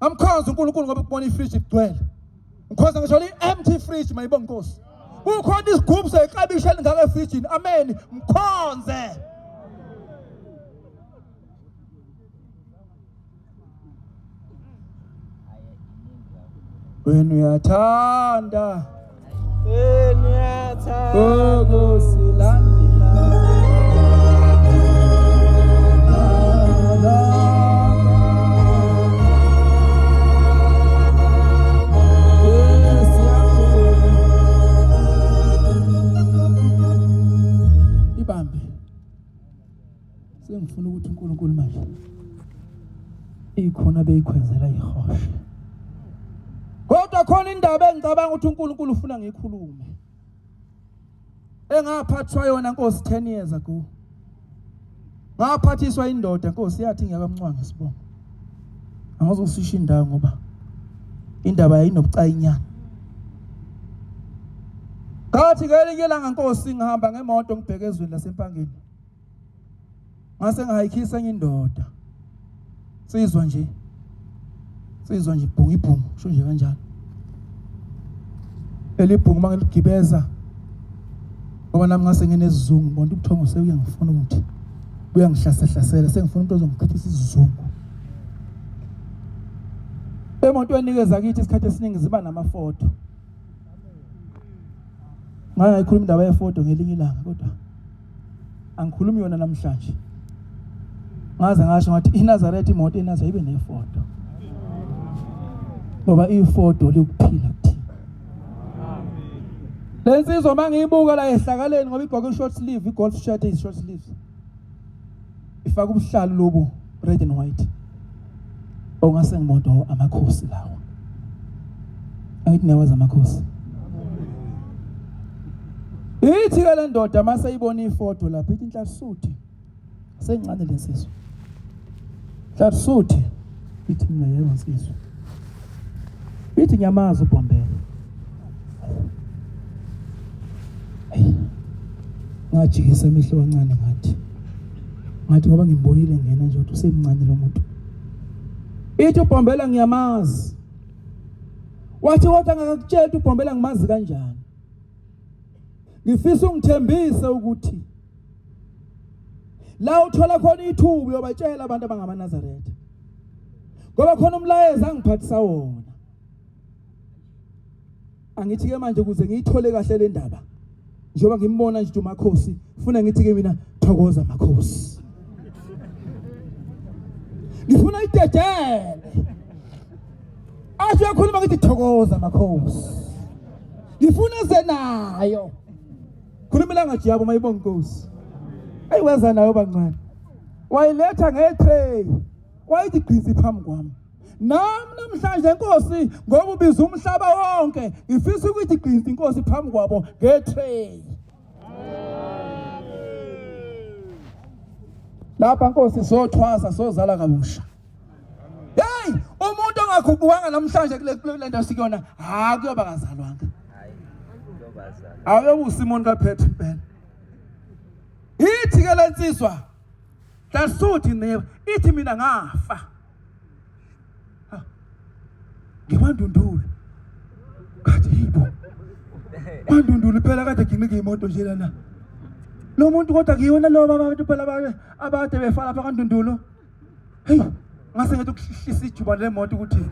Amkhonza uNkulunkulu ngoba ukubona ifridge igcwele. Ngikhonza ngisho empty fridge mayibonga Nkosi. Ukhona isigubhu seklabisha elingaka efridge amen mkhonze. Wena uyathanda ibambe sengifuna ukuthi uNkulunkulu manje ikhona beyikhwezela ihoshe. Kodwa khona indaba engicabanga ukuthi uNkulunkulu ufuna ngikhulume. Engaphathwa yona Nkosi 10 years ago. Ngaphathiswa indoda Nkosi yathi ngiyakamncwanga sibonga. Angazosisha indawo ngoba indaba yayinobucayinyana. Ngathi ngelinye ilanga Nkosi ngihamba ngemoto ngibheke ezweni lasempangeni. Ngase ngayikhisa enye indoda. Sizwa nje ibhungu sho nje kanjalo. Elibhungu mangeligibeza ngoba nami ngase nginesizungu bonke ubuthongo sekuyangifuna ukuthi buyangihlasela sengifuna umuntu ozongichithisa isizungu. Emoto enikeza kithi isikhathi esiningi ziba namafoto. Ngayikhuluma indaba yefoto ngelinye ilanga kodwa angikhulumi yona namhlanje. Ngaze ngasho ngathi iNazaretha imoto enazo ibe nefoto. Ngoba ifoto likuphila kuthina. Lensizwa mangiyibuka la ehlakaleni ngoba igqoke short sleeve, igolf shirt is short sleeves. Ifaka ubuhlalu lobo red and white. Ongase ngimoto amakhosi lawo. Angithi newazi amakhosi. Ithi ke le ndoda mase ibona ifoto lapha ithi inhlasuthi. Sencane lensizwa. Inhlasuthi ithi mina yebo nsizwa. Ithi nyamaza uBhombela. Ngajikisa emehlo kancane ngathi ngoba ngimbonile ngena nje ukuthi usemncane lo muntu. Ithi uBhombela ngiyamazi. Wathi kodwa ngakutshela uBhombela ngimazi kanjani. Ngifisa ungithembise ukuthi la uthola khona ithuba yobatshela abantu abangamaNazaretha. Ngoba khona umlayezo angiphathisa wona. Angithi ke manje ukuze ngiyithole kahle le ndaba. njengoba ngimbona nje uMakhosi ufuna ngithi ke mina thokoza Makhosi. Ngifuna idedele asho yakhuluma ngithi thokoza Makhosi. Ngifuna zenayo khulumela ngathi yabo mayibonga Nkosi. Ayiwenza nayo bancane wayiletha ngetray wayithi gqisi phambi kwami. Nami namhlanje Nkosi ngoba ubiza umhlaba wonke ngifisa ukuthi gqisi Inkosi phambi kwabo ngetray. Lapha Nkosi sothwasa sozala kabusha. Hey, umuntu ongakhubuka namhlanje kule nto sikuyona ha kuyoba kazalwanga. Ayobusa imuntu kaphethe impela. Ithi ke lensizwa Dasuthi nebe ithi mina ngafa. Ngibandundulu. Kathi yibo. Bandundulu phela kade nginike imoto nje lana. Lo muntu kodwa kuyona lo abantu phela abade befala pha kandundulu. Hey, ngase ngithi ukuhlisa ijuba lemoto ukuthi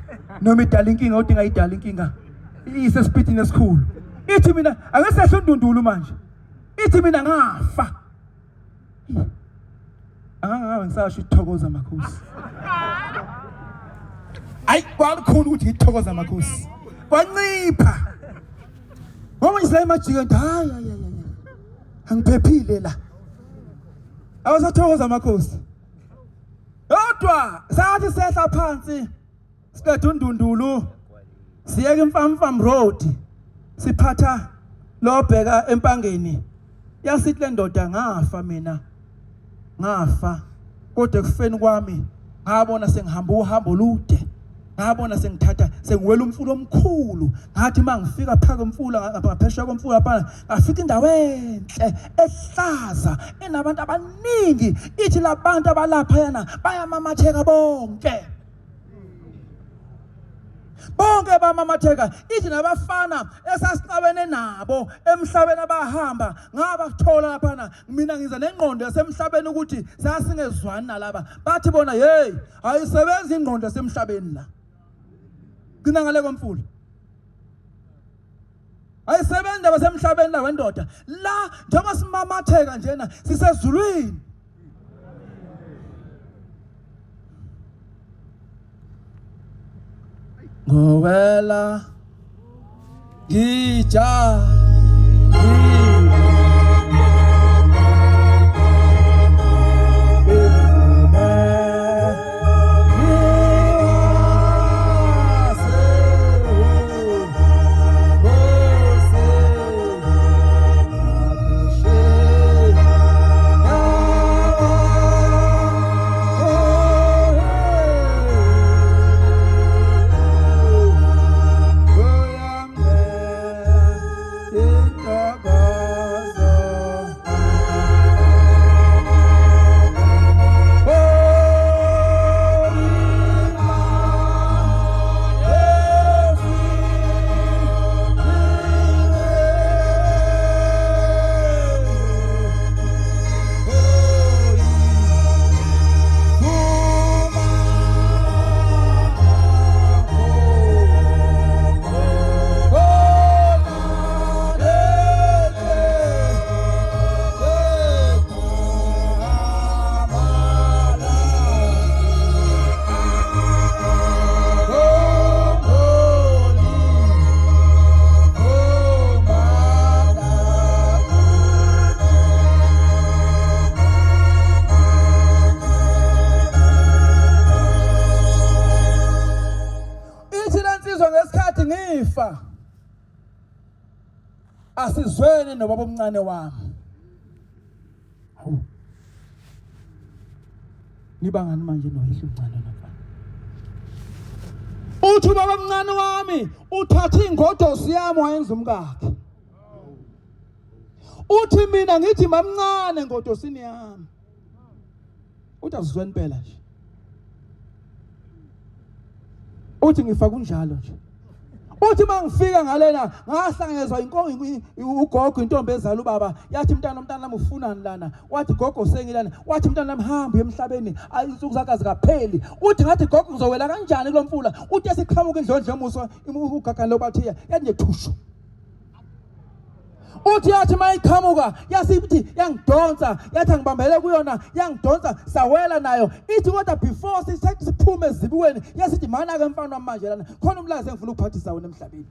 noma idala inkinga udinga idala inkinga. Ise speedini esikhulu. Ithi mina angesehla undundulu manje. Ithi mina ngafa. Angabe ngisasho ithokoza Makhosi. Ayi kwalikhulu ukuthi ithokoza Makhosi. Kwancipha. Ngoba ngisela emajikeni hayi angiphephile la. Awusathokoza Makhosi. Kodwa sathi sehla phansi siqeda undundulu siyeke imfamfam road siphatha lobheka empangeni yasithi le ndoda ngafa mina ngafa kodwa ekufeni kwami ngabona sengihamba uhambo olude ngabona sengithatha sengiwela umfula omkhulu ngathi mangifika phaka umfula ngaphesheya komfula lapha ngafika indawo enhle ehlaza enabantu abaningi ithi labantu abalapha yana bayamamatheka bonke bamamatheka ithi nabafana esasiqabene nabo emhlabeni abahamba ngaba kuthola lapha mina ngiza nengqondo yasemhlabeni ukuthi sasingezwani nalaba bathi bona hey ayisebenzi ingqondo yasemhlabeni la kina ngale komfula ayisebenzi abasemhlabeni la wendoda la njengoba simamatheka njena sisezulwini. Ngowela gija asizweni nobaba omncane wami. Nibangani manje noyihlo omncane nabafana. Uthi ubaba omncane wami uthatha ingodosi yami wayenza umkakhe. Uthi mina ngithi mamncane ngodosini yami. Uthi asizweni impela nje. Uthi ngifa kunjalo nje. Uthi mangifika ngalena ngahlangezwa ugogo intombi ezala ubaba yathi mntana nami ufunani lana wathi gogo sengilana wathi mntana nami hamba emhlabeni ayinsuku zakazi kapheli uthi ngathi gogo ngizowela kanjani kulomfula uthi esiqhamuka indlondlo emuso ugagani lobathiya yathi nje thushu uthi yathi mayiqhamuka yasithi yangidonsa yathi ngibambele kuyona yangidonsa sawela nayo ithi kodwa before siphume ezibukweni yasithi mana ke mfana wami manje lana khona umlazi engifuna ukuphathisa wena emhlabeni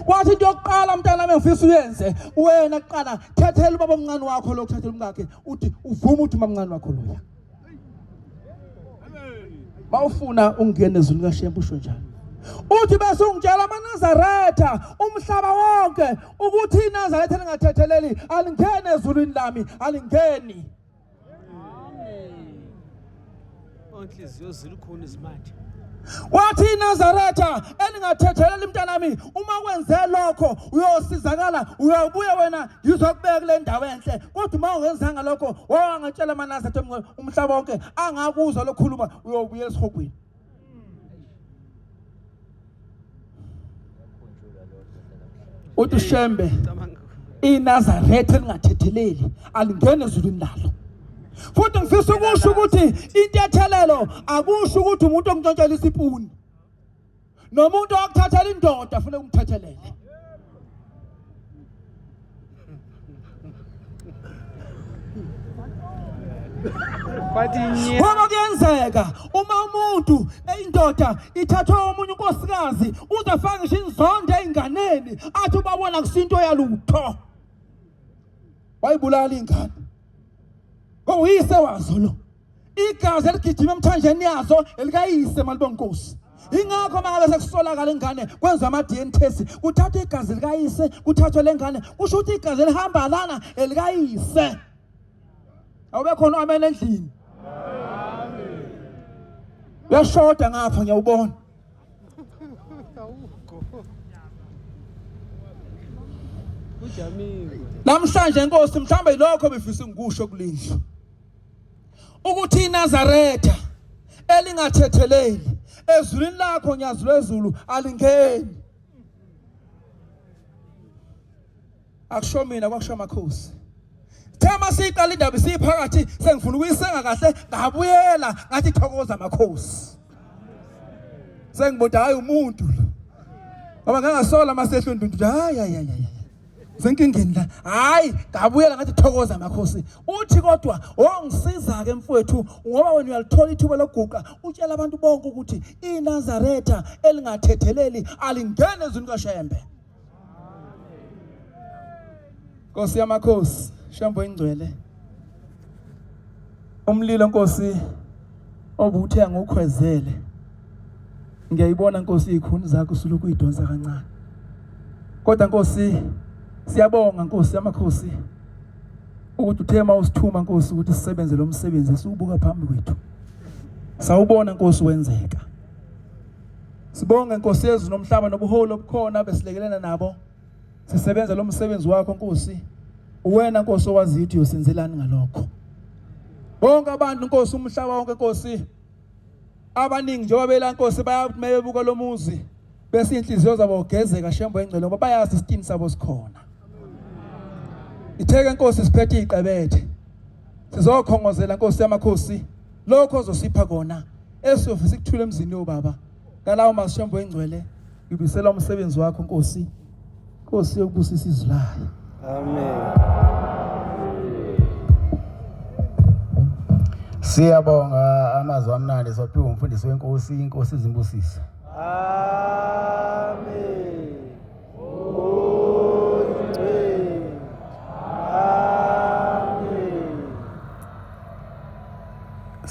kwathi into yokuqala mntana wami engifisa uyenze wena kuqala thethela ubaba omncane wakho lo kuthethela umkakhe uthi uvuma uthi umamncane wakho loya bawufuna ungene ezulu kaShembe usho njalo uthi bese ungitshela lamaNazaretha umhlaba wonke ukuthi iNazaretha lingathetheleli alingene ezulwini lami alingeni onhliziyo zilukhona izimanje wathi iNazaretha elingathetheleli mntanami uma kwenze lokho uyosizakala uyobuya wena ngizokubeka kule ndawo enhle kodwa uma ungenzanga lokho wangatshela lamaNazaretha umhlaba wonke angakuzwa lokhuluma uyobuya esihogweni uthi Shembe iNazaretha elingathetheleli alingene ezulwini lalo futhi ngifisa ukusho ukuthi intethelelo akusho ukuthi umuntu ontshontshela isipuni nomuntu okuthathela indoda afune ukumthethelele Ngoba kuyenzeka uma umuntu indoda ithathwa umunye unkosikazi uzafaka ngisho inzondo einganeni athi ubabona kusinto yalutho wayibulala ingane uyise wazo lo igazi eligijima emthanjeni yazo elikayise malibonkosi ingakho mangabe sekusolakala ingane kwenza ama DNA test kuthatha igazi likayise kuthathwa lengane kusho ukuthi igazi lihamba lana elikayise awube khona amen endlini amen uyashoda ngapha ngiyawubona ujamile namhlanje inkosi mhlambe lokho befisa ngikusho kulindlu ukuthi iNazaretha elingathetheleli ezulwini lakho UNyazi Lwezulu alingeni akusho mina kwakusho amakhosi thema siqala indaba siphakathi sengifuna ukuyisenga kahle ngabuyela ngathi thokoza amakhosi sengibuda hayi umuntu lo ngoba ngangasola masehlo ndundu hayi zenkingeni la hayi ngabuyela ngathi thokoza amakhosi uthi kodwa ongisiza ke mfowethu ngoba wena uyalithola ithuba lokuguqa utshela abantu bonke ukuthi iNazaretha elingathetheleli alingene ezweni kaShembe Nkosi yamakhosi Shembe ingcwele umlilo Nkosi obuthe ngokukhwezele ngiyayibona Nkosi ikhuni zakho usuloku uyidonsa kancane kodwa Nkosi siyabonga Nkosi yamakhosi ukuthi uthema usithuma Nkosi ukuthi sisebenze lo msebenzi esiubuka phambi kwethu sawubona Nkosi wenzeka sibonga Nkosi yezulu nomhlaba nobuholo obukhona besilekelena nabo sisebenza lo msebenzi wakho Nkosi wena Nkosi owazi ukuthi uyosenzelani ngalokho bonke abantu Nkosi umhlaba wonke Nkosi abaningi njengoba bela Nkosi bayamebuka lo muzi bese inhliziyo zabo ugezeka Shembe engcelo ngoba bayazi isitini sabo sikhona itheke Nkosi siphethe iqebethe sizokhongozela Nkosi yamakhosi lokho ozosipha kona esofisa ukuthula emzini yobaba ngalawo masishembe engcwele ngibisela umsebenzi wakho Nkosi Nkosi yokubusisa izilaya amen Siyabonga amazwi amnandi sophiwe umfundisi wenkosi inkosi izimbusise amen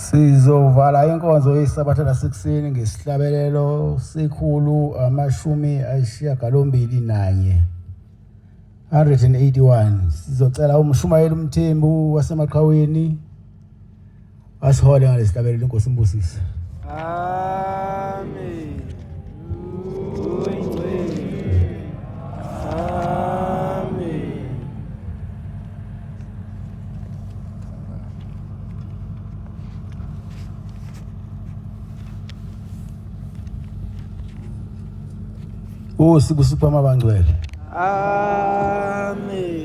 Sizovala inkonzo yeSabatha lasekuseni ngesihlabelelo sekhulu 181 181 sizocela umshumayeli umthembu wasemaqhaweni asihole ngalesihlabelelo inkosi imbusise amen sibusipha amabangcwele amen